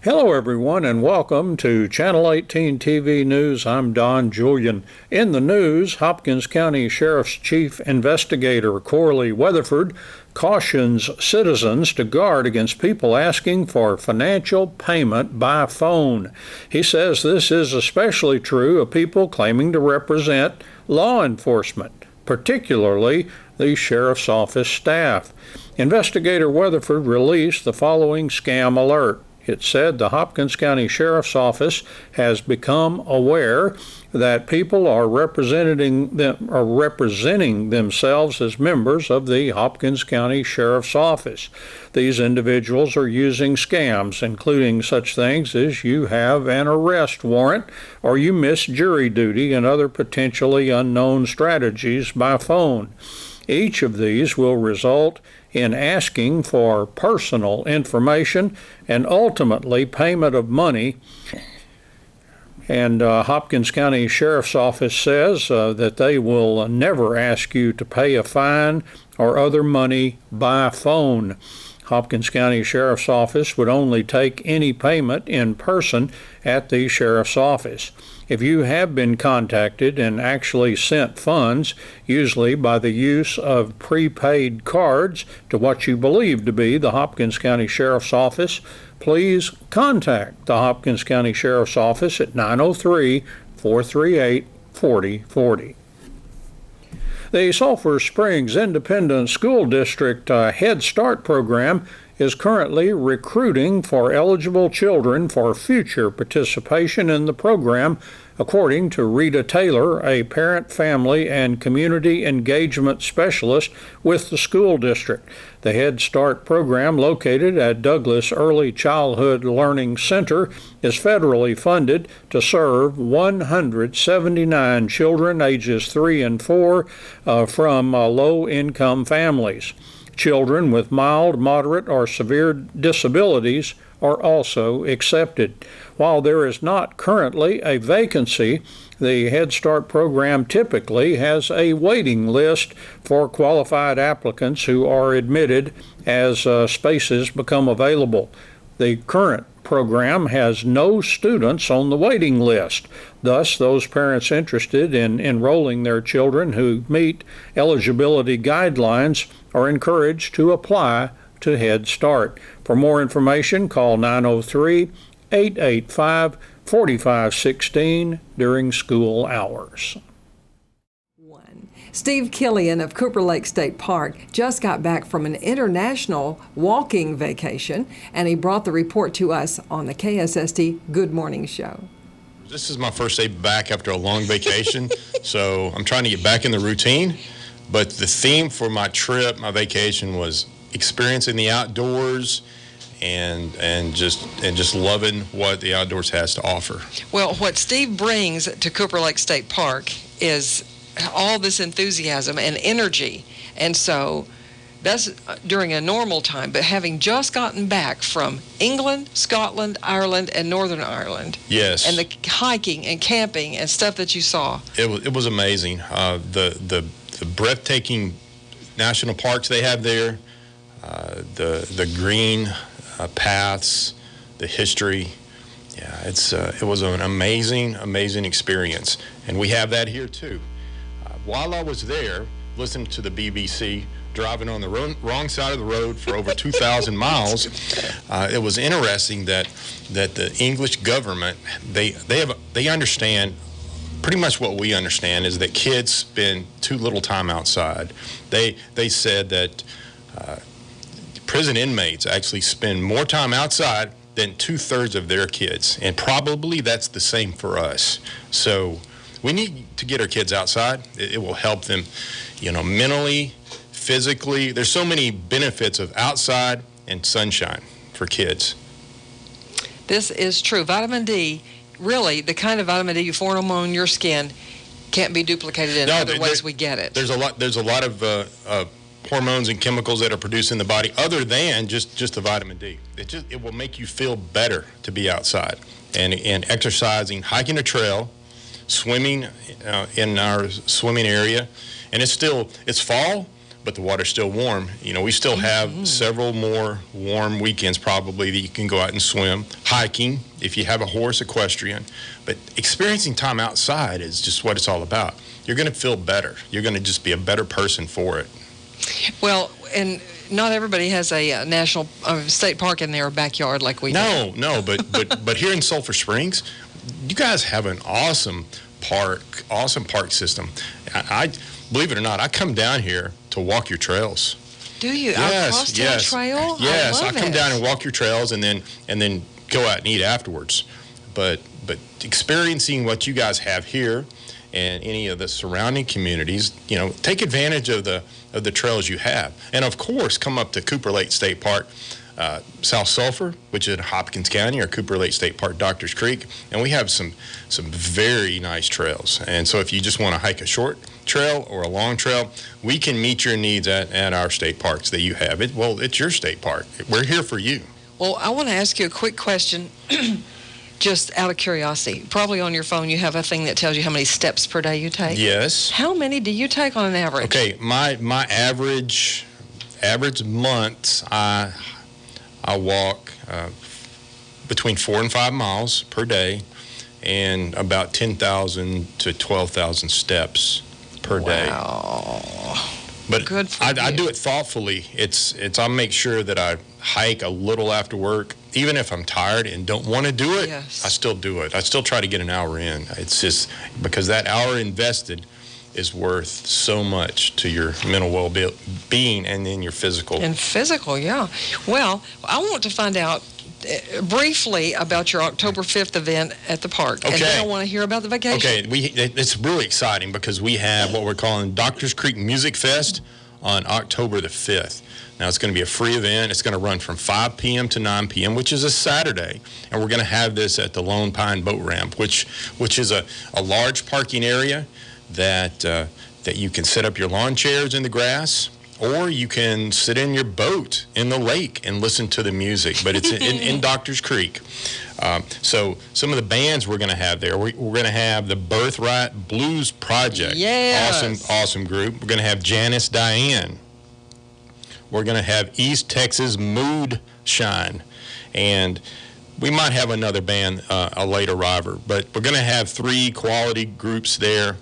Hello, everyone, and welcome to Channel 18 TV News. I'm Don Julian. In the news, Hopkins County Sheriff's Chief Investigator Corley Weatherford cautions citizens to guard against people asking for financial payment by phone. He says this is especially true of people claiming to represent law enforcement, particularly the Sheriff's Office staff. Investigator Weatherford released the following scam alert. It said the Hopkins County Sheriff's Office has become aware that people are representing themselves as members of the Hopkins County Sheriff's Office. These individuals are using scams, including such things as you have an arrest warrant or you miss jury duty and other potentially unknown strategies by phone. Each of these will result in asking for personal information and ultimately payment of money. And Hopkins County Sheriff's Office says that they will never ask you to pay a fine or other money by phone. Hopkins County Sheriff's Office would only take any payment in person at the Sheriff's Office. If you have been contacted and actually sent funds, usually by the use of prepaid cards to what you believe to be the Hopkins County Sheriff's Office, please contact the Hopkins County Sheriff's Office at 903-438-4040. The Sulphur Springs Independent School District Head Start program is currently recruiting for eligible children for future participation in the program, according to Rita Taylor, a parent, family, and community engagement specialist with the school district. The Head Start program, located at Douglas Early Childhood Learning Center, is federally funded to serve 179 children ages 3 and 4 from low-income families. Children with mild, moderate, or severe disabilities are also accepted. While there is not currently a vacancy, the Head Start program typically has a waiting list for qualified applicants who are admitted as spaces become available. The current program has no students on the waiting list. Thus, those parents interested in enrolling their children who meet eligibility guidelines are encouraged to apply to Head Start. For more information, call 903-885-4516 during school hours. Steve Killian of Cooper Lake State Park just got back from an international walking vacation, and he brought the report to us on the KSST Good Morning Show. This is my first day back after a long vacation, so I'm trying to get back in the routine. But the theme for my trip, my vacation, was experiencing the outdoors and just loving what the outdoors has to offer. Well, what Steve brings to Cooper Lake State Park is all this enthusiasm and energy, and so that's during a normal time. But having just gotten back from England, Scotland, Ireland, and Northern Ireland, yes, and the hiking and camping and stuff that you saw, it was amazing. The breathtaking national parks they have there, the green paths, the history. Yeah, it was an amazing experience, and we have that here too. While I was there, listening to the BBC, driving on the wrong side of the road for over 2,000 miles, it was interesting that the English government, they understand pretty much what we understand is that kids spend too little time outside. They said that prison inmates actually spend more time outside than 2/3 of their kids, and probably that's the same for us. So we need to get our kids outside. It will help them, mentally, physically. There's so many benefits of outside and sunshine for kids. this is true. Vitamin D, really, the kind of vitamin D you form on your skin can't be duplicated in other ways we get it. There's a lot of hormones and chemicals that are produced in the body other than just the vitamin D. It will make you feel better to be outside and exercising, hiking a trail, swimming in our swimming area. And it's fall, but the water's still warm. We still have several more warm weekends probably that you can go out and swim, hiking, if you have a horse, equestrian. But experiencing time outside is just what it's all about. You're going to feel better. You're going to just be a better person for it. Well, and not everybody has a national state park in their backyard like we do. No, but here in Sulphur Springs, you guys have an awesome park system. I believe it or not, I come down here to walk your trails. Do you? Yes, Across town trail? Yes, I come down and walk your trails and then go out and eat afterwards. But experiencing what you guys have here and any of the surrounding communities, take advantage of the trails you have. And of course, come up to Cooper Lake State Park, South Sulphur, which is in Hopkins County, or Cooper Lake State Park, Doctors Creek, and we have some very nice trails. And so if you just want to hike a short trail or a long trail, we can meet your needs at our state parks that you have. It's your state park. We're here for you. Well, I want to ask you a quick question. Just out of curiosity, probably on your phone you have a thing that tells you how many steps per day you take. Yes. How many do you take on an average? Okay, my average months, I walk between 4 and 5 miles per day, and about 10,000 to 12,000 steps per day. Wow. But Good for I you. do it thoughtfully. I make sure that I hike a little after work. Even if I'm tired and don't want to do it, Yes. I still do it. I still try to get an hour in. It's just because that hour invested is worth so much to your mental well-being and then your physical. And physical, yeah. Well, I want to find out briefly about your October 5th event at the park. Okay. And then I want to hear about the vacation. Okay, it's really exciting because we have what we're calling Doctors Creek Music Fest on October the 5th. Now, it's going to be a free event. It's going to run from 5 p.m. to 9 p.m., which is a Saturday. And we're going to have this at the Lone Pine Boat Ramp, which is a large parking area that you can set up your lawn chairs in the grass, or you can sit in your boat in the lake and listen to the music. But it's in Doctors Creek. So some of the bands we're going to have there, we're going to have the Birthright Blues Project. Yes. Awesome group. We're going to have Janice Diane. We're going to have East Texas Mood Shine. And we might have another band, a late arriver. But we're going to have 3 quality groups there.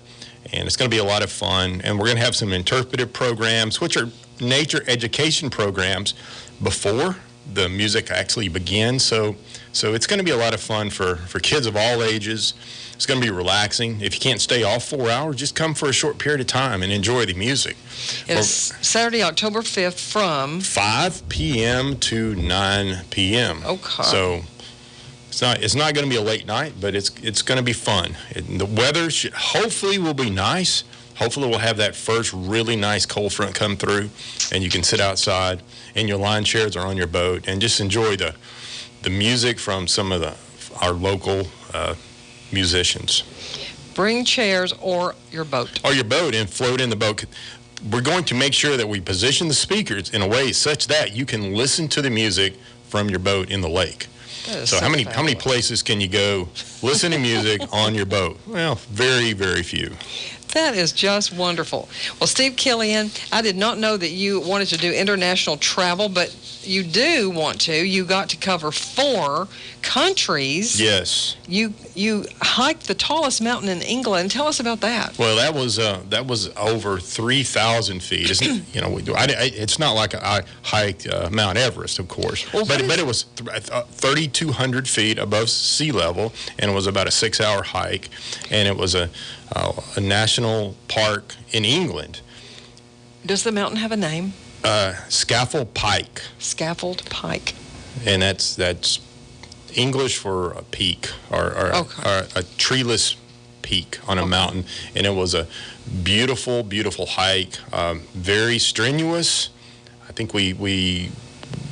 And it's going to be a lot of fun. And we're going to have some interpretive programs, which are nature education programs before the music actually begins. So it's going to be a lot of fun for kids of all ages. It's going to be relaxing. If you can't stay all 4 hours, just come for a short period of time and enjoy the music. It's Saturday, October 5th from 5 p.m. to 9 p.m. Okay. So it's not going to be a late night, but it's going to be fun. The weather hopefully will be nice. Hopefully we'll have that first really nice cold front come through, and you can sit outside in your lawn chairs or on your boat and just enjoy the music from some of our local musicians. Bring chairs or your boat. Or your boat and float in the boat. We're going to make sure that we position the speakers in a way such that you can listen to the music from your boat in the lake. So how many places can you go listen to music on your boat? Well, very, very few. That is just wonderful. Well, Steve Killian, I did not know that you wanted to do international travel, but you do want to. You got to cover 4 countries. Yes. You hiked the tallest mountain in England. Tell us about that. Well, that was over 3,000 feet. It's not like I hiked Mount Everest, of course, Well, but it was 3,200 feet above sea level, and it was about a 6-hour hike, and it was a national park in England. Does the mountain have a name? Scaffold Pike. Scaffold Pike. And that's English for a peak or a treeless peak on a mountain. And it was a beautiful, beautiful hike, very strenuous. I think we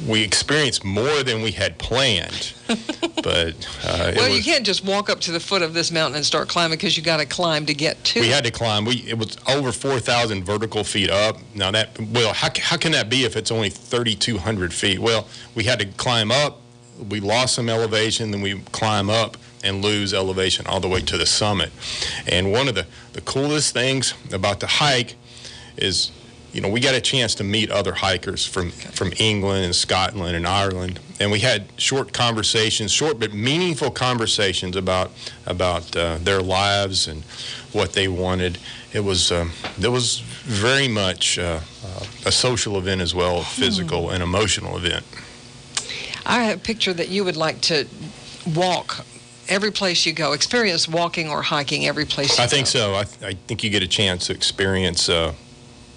experienced more than we had planned. But you can't just walk up to the foot of this mountain and start climbing because you got to climb to get to we it. had to climb. It was over 4,000 vertical feet up. Now how can that be if it's only 3,200 feet? Well, we had to climb up. We lost some elevation, then we climb up and lose elevation all the way to the summit. And one of the coolest things about the hike is we got a chance to meet other hikers from England and Scotland and Ireland, and we had short but meaningful conversations about their lives and what they wanted. It was very much a social event as well, a physical and emotional event. I have a picture that you would like to walk every place you go, experience walking or hiking every place you go. I think so. I think you get a chance to experience the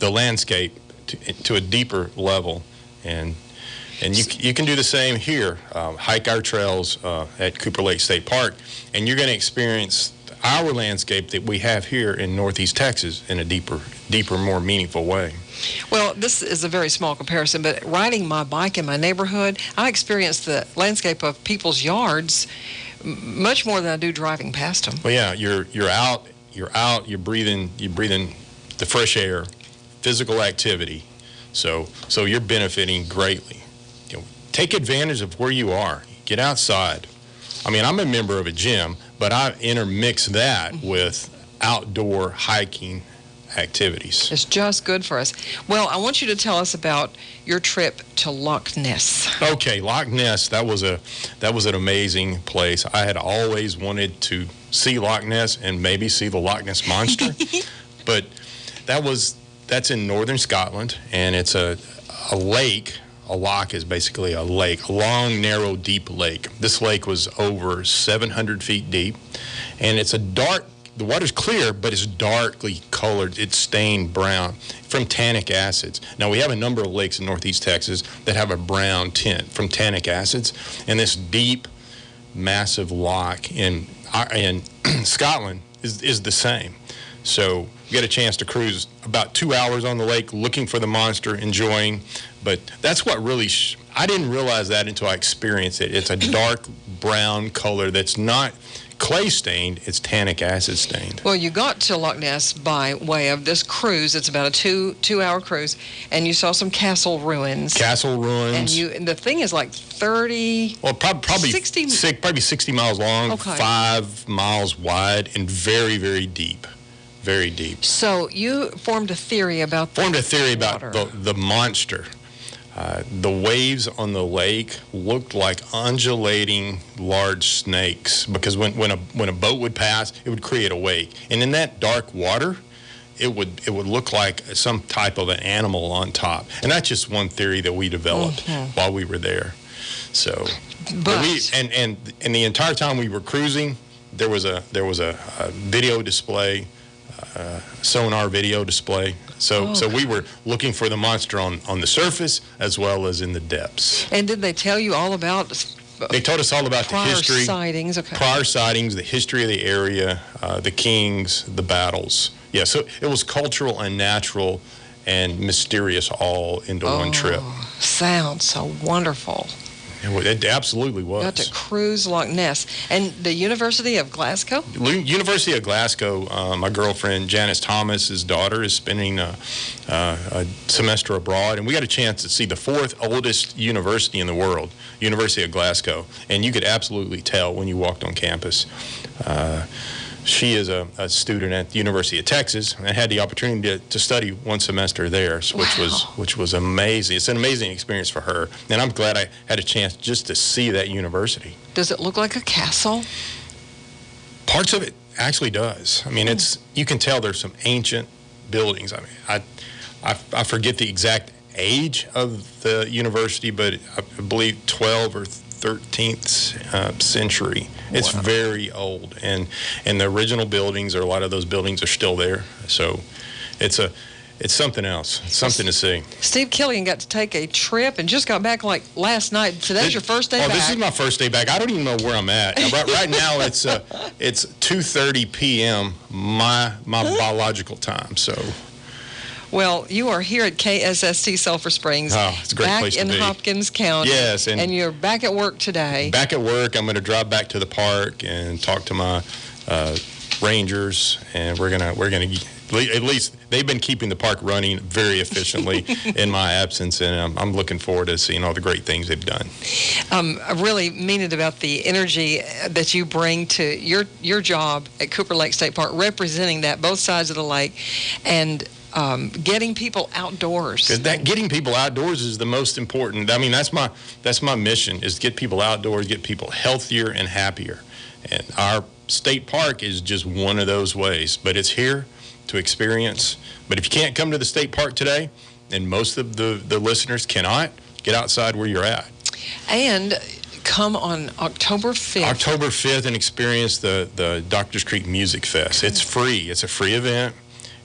landscape to a deeper level, and you can do the same here. Hike our trails at Cooper Lake State Park, and you're going to experience our landscape that we have here in Northeast Texas in a deeper, more meaningful way. Well, this is a very small comparison, but riding my bike in my neighborhood, I experience the landscape of people's yards much more than I do driving past them. Well, yeah, you're out, you're breathing the fresh air, physical activity, so you're benefiting greatly. Take advantage of where you are. Get outside. I mean, I'm a member of a gym, but I intermix that with outdoor hiking activities. It's just good for us. Well, I want you to tell us about your trip to Loch Ness. Okay, Loch Ness, that was an amazing place. I had always wanted to see Loch Ness and maybe see the Loch Ness Monster, but that's in northern Scotland, and it's a lake. A loch is basically a lake, a long, narrow, deep lake. This lake was over 700 feet deep, and the water's clear, but it's darkly colored. It's stained brown from tannic acids. Now, we have a number of lakes in northeast Texas that have a brown tint from tannic acids, and this deep, massive loch in Scotland is the same. So we got a chance to cruise about 2 hours on the lake looking for the monster, enjoying. But that's what really, I didn't realize that until I experienced it. It's a dark brown color that's not clay stained, it's tannic acid stained. Well, you got to Loch Ness by way of this cruise. It's about a two-hour cruise, and you saw some castle ruins. And the thing is like 30, well, probably 60, probably 60 miles long, okay. 5 miles wide, and very, very deep. Very deep. So you formed a theory about the monster. The waves on the lake looked like undulating large snakes, because when a boat would pass, it would create a wake, and in that dark water, it would look like some type of an animal on top. And that's just one theory that we developed while we were there. So, but and the entire time we were cruising, there was a video display. Sonar video display. So we were looking for the monster on the surface as well as in the depths. And did they tell you all about? They told us all about the history, prior sightings, the history of the area, the kings, the battles. Yeah, so it was cultural and natural and mysterious all into one trip. Sounds so wonderful. It absolutely was. Got to cruise Loch Ness. And the University of Glasgow? University of Glasgow, my girlfriend Janice Thomas's daughter is spending a semester abroad, and we got a chance to see the fourth oldest university in the world, University of Glasgow. And you could absolutely tell when you walked on campus. She is a student at the University of Texas, and had the opportunity to study one semester there, which was amazing. It's an amazing experience for her, and I'm glad I had a chance just to see that university. Does it look like a castle? Parts of it actually does. I mean, you can tell there's some ancient buildings. I mean, I forget the exact age of the university, but I believe 12th or 13th century. It's very old, and the original buildings, or a lot of those buildings, are still there. So it's something else. It's something to see. Steve Killian got to take a trip and just got back like last night. Today's your first day back. This is my first day back. I don't even know where I'm at. Right now it's 2:30 p.m. my biological time. So. Well, you are here at KSST Sulphur Springs. Oh, it's a great place to be. Back in Hopkins County. Yes. And you're back at work today. Back at work. I'm going to drive back to the park and talk to my rangers, and we're going to, at least they've been keeping the park running very efficiently in my absence, and I'm looking forward to seeing all the great things they've done. I really mean it about the energy that you bring to your job at Cooper Lake State Park, representing that, both sides of the lake, and getting people outdoors. Because getting people outdoors is the most important. I mean, that's my mission, is to get people outdoors, get people healthier and happier. And our state park is just one of those ways. But it's here to experience. But if you can't come to the state park today, and most of the listeners cannot, get outside where you're at. And come on October 5th. October 5th and experience the Doctors Creek Music Fest. It's free. It's a free event.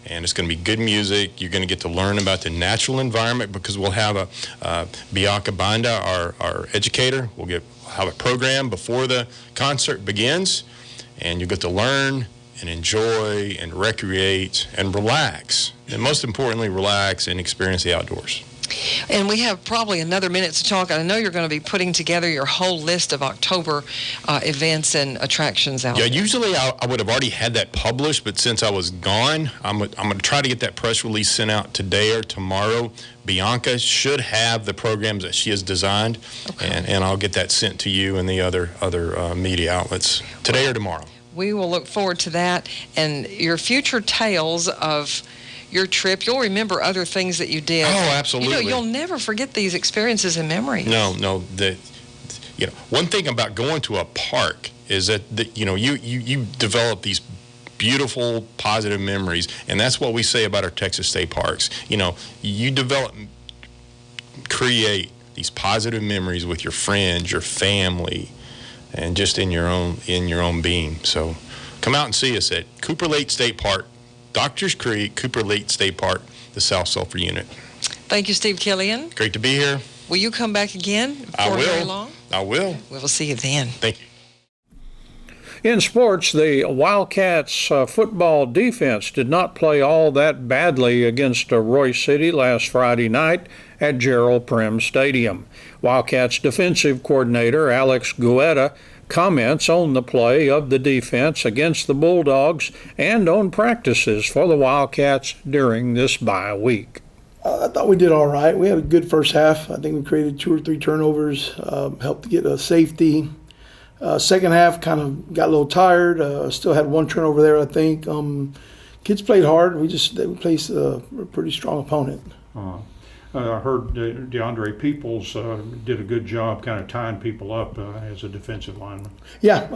And it's going to be good music. You're going to get to learn about the natural environment, because we'll have Bianca Banda, our educator. We'll have a program before the concert begins, and you'll get to learn and enjoy and recreate and relax. And most importantly, relax and experience the outdoors. And we have probably another minute to talk. I know you're going to be putting together your whole list of October events and attractions out there. Usually I would have already had that published, but since I was gone, I'm going to try to get that press release sent out today or tomorrow. Bianca should have the programs that she has designed, okay, and I'll get that sent to you and the other media outlets today or tomorrow. We will look forward to that, and your future tales of your trip. You'll remember other things that you did. Oh, absolutely. You'll never forget these experiences and memories. No. One thing about going to a park is that you develop these beautiful, positive memories, and that's what we say about our Texas state parks. You create these positive memories with your friends, your family, and just in your own being. So, come out and see us at Cooper Lake State Park. Doctors Creek, Cooper Lake State Park, the South Sulphur Unit. Thank you, Steve Killian. Great to be here. Will you come back again for very long? I will. We will see you then. Thank you. In sports, the Wildcats football defense did not play all that badly against Royce City last Friday night at Gerald Prim Stadium. Wildcats defensive coordinator Alex Guetta comments on the play of the defense against the Bulldogs and on practices for the Wildcats during this bye week. I thought we did all right. We had a good first half. I think we created 2 or 3 turnovers, helped to get a safety. Second half kind of got a little tired. Still had 1 turnover there, I think. Kids played hard. They faced a pretty strong opponent. I heard DeAndre Peoples did a good job kind of tying people up as a defensive lineman. Yeah,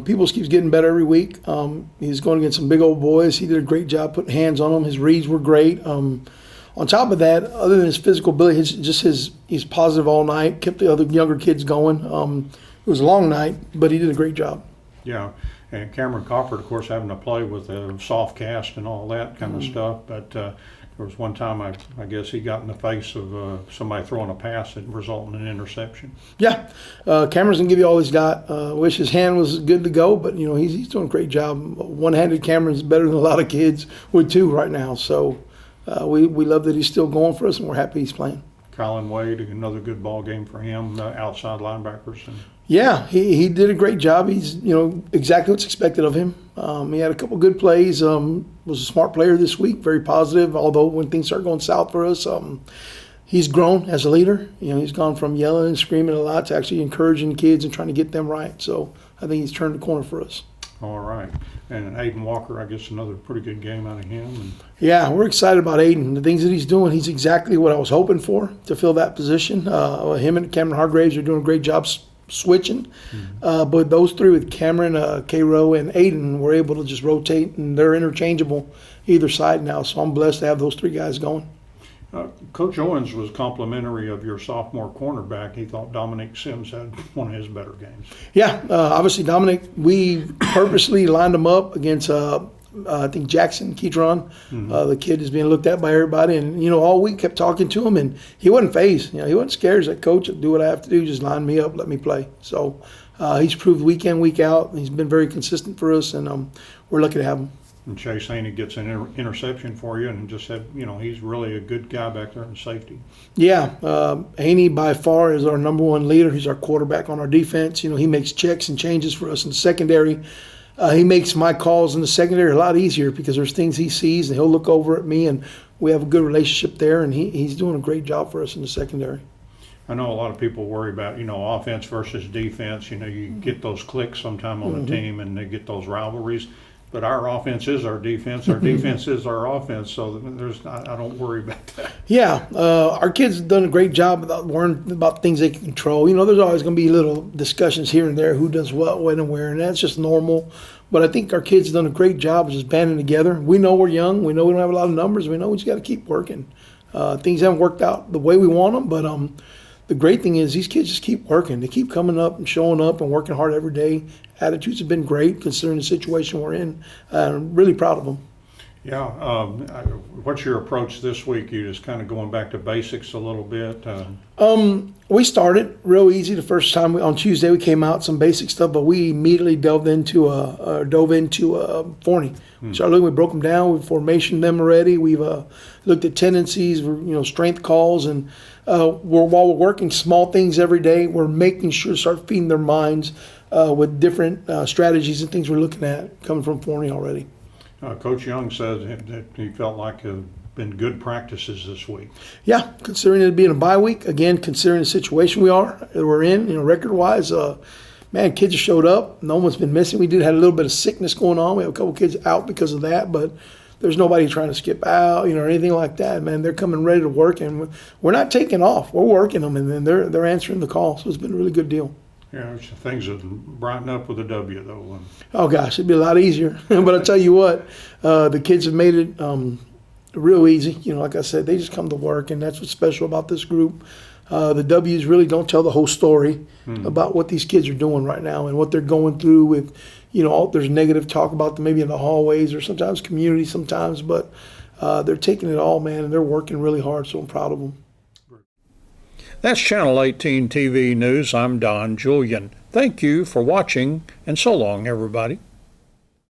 Peoples keeps getting better every week. He's going against some big old boys. He did a great job putting hands on them. His reads were great. On top of that, other than his physical ability, he's positive all night, kept the other younger kids going. It was a long night, but he did a great job. Yeah, and Cameron Cofford, of course, having to play with a soft cast and all that kind of stuff, but there was one time I guess he got in the face of somebody throwing a pass that resulted in an interception. Yeah, Cameron's gonna give you all he's got. Wish his hand was good to go, but he's doing a great job. One-handed Cameron's better than a lot of kids would too right now. So we love that he's still going for us, and we're happy he's playing. Colin Wade, another good ball game for him. Outside linebackers. Yeah, he did a great job. He's exactly what's expected of him. He had a couple good plays. Was a smart player this week, very positive. Although when things start going south for us, he's grown as a leader. He's gone from yelling and screaming a lot to actually encouraging kids and trying to get them right. So I think he's turned the corner for us. All right. And Aiden Walker, I guess another pretty good game out of him. Yeah, we're excited about Aiden. The things that he's doing, he's exactly what I was hoping for to fill that position. Him and Cameron Hargraves are doing a great job switching. Mm-hmm. But those 3 with Cameron, K-Row, and Aiden were able to just rotate, and they're interchangeable either side now. So I'm blessed to have those 3 guys going. Coach Owens was complimentary of your sophomore cornerback. He thought Dominic Sims had one of his better games. Yeah, obviously Dominic, we purposely lined him up against I think Jackson Keytron. Mm-hmm. The kid is being looked at by everybody, and all week kept talking to him, and he wasn't fazed. He wasn't scared. He's like, Coach, I'll do what I have to do. Just line me up, let me play. So he's proved week in, week out. He's been very consistent for us, and we're lucky to have him. And Chase Haney gets an interception for you, and just said, he's really a good guy back there in safety. Yeah, Haney by far is our number 1 leader. He's our quarterback on our defense. He makes checks and changes for us in the secondary. He makes my calls in the secondary a lot easier because there's things he sees, and he'll look over at me, and we have a good relationship there, and he's doing a great job for us in the secondary. I know a lot of people worry about, offense versus defense. You get those clicks sometime on the team, and they get those rivalries. But our offense is our defense. Our defense is our offense. So I don't worry about that. Yeah, our kids have done a great job about learning about things they can control. You know, there's always going to be little discussions here and there, who does what, when, and where, and that's just normal. But I think our kids have done a great job of just banding together. We know we're young. We know we don't have a lot of numbers. We know we just got to keep working. Things haven't worked out the way we want them, but the great thing is these kids just keep working. They keep coming up and showing up and working hard every day. Attitudes have been great considering the situation we're in. I'm really proud of them. Yeah. What's your approach this week? You just kind of going back to basics a little bit? We started real easy the first time. On Tuesday we came out, some basic stuff, but we immediately dove into Forney. We started looking, we broke them down, we formationed them already. We've looked at tendencies, strength calls, and while we're working small things every day, we're making sure to start feeding their minds with different strategies and things we're looking at coming from Forney already. Coach Young said that he felt like it had been good practices this week. Yeah, considering it being a bye week, again, considering the situation we're in, record-wise, man, kids have showed up. No one's been missing. We did have a little bit of sickness going on. We have a couple kids out because of that, but there's nobody trying to skip out, or anything like that. Man, they're coming ready to work, and we're not taking off. We're working them, and then they're answering the call. So it's been a really good deal. Yeah, things have brightened up with a W, though. Oh, gosh, it'd be a lot easier. But I tell you what, the kids have made it real easy. Like I said, they just come to work, and that's what's special about this group. The W's really don't tell the whole story about what these kids are doing right now and what they're going through with, there's negative talk about them maybe in the hallways or sometimes community sometimes, but they're taking it all, man, and they're working really hard, so I'm proud of them. That's Channel 18 TV News. I'm Don Julian. Thank you for watching, and so long, everybody.